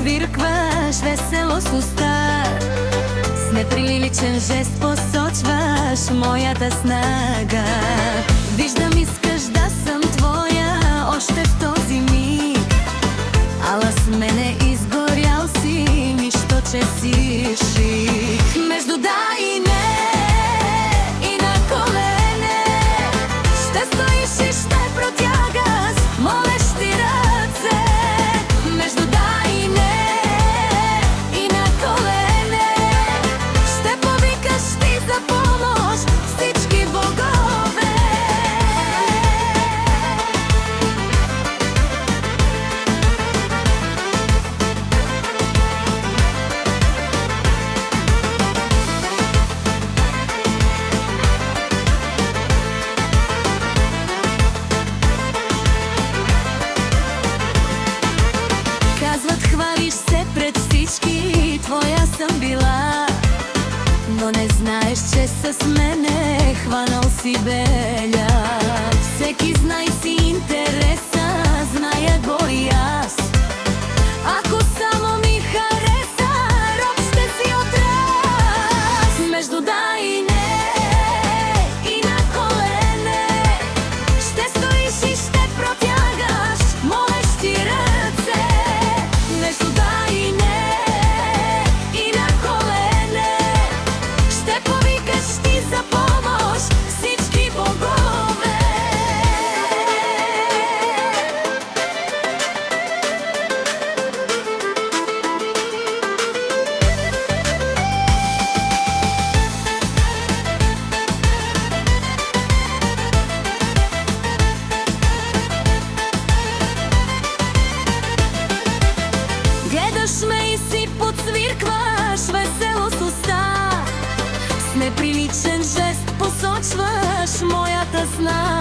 подсвиркваш весело с уста. С неприличен жест посочваш мојата снага. Виждам, искаш да сам твоја още в този миг, ала с мене изгорял си, ништо че си шик. Между да и не, и на колене ще стоиш и ще протягаш молещи ръце. Между да и не, и на колене ще повикаш ти за помощ всички богове. Казват, хвалиш се пред всички, твоя съм била, но не знаеш, че с мене хванал си беля. Всеки знай си интереса, зная го и аз. Ако само ми хареса, роб ще си отрас. Между да и не, и на колене ще стоиш и ще протягаш молещи ръце. Между да и не, и на колене ще повикаш ти за помощ всички богове. Гледаш ме и си подсвиркваш весело с уста. С неприличен жест посочваш мојата сна.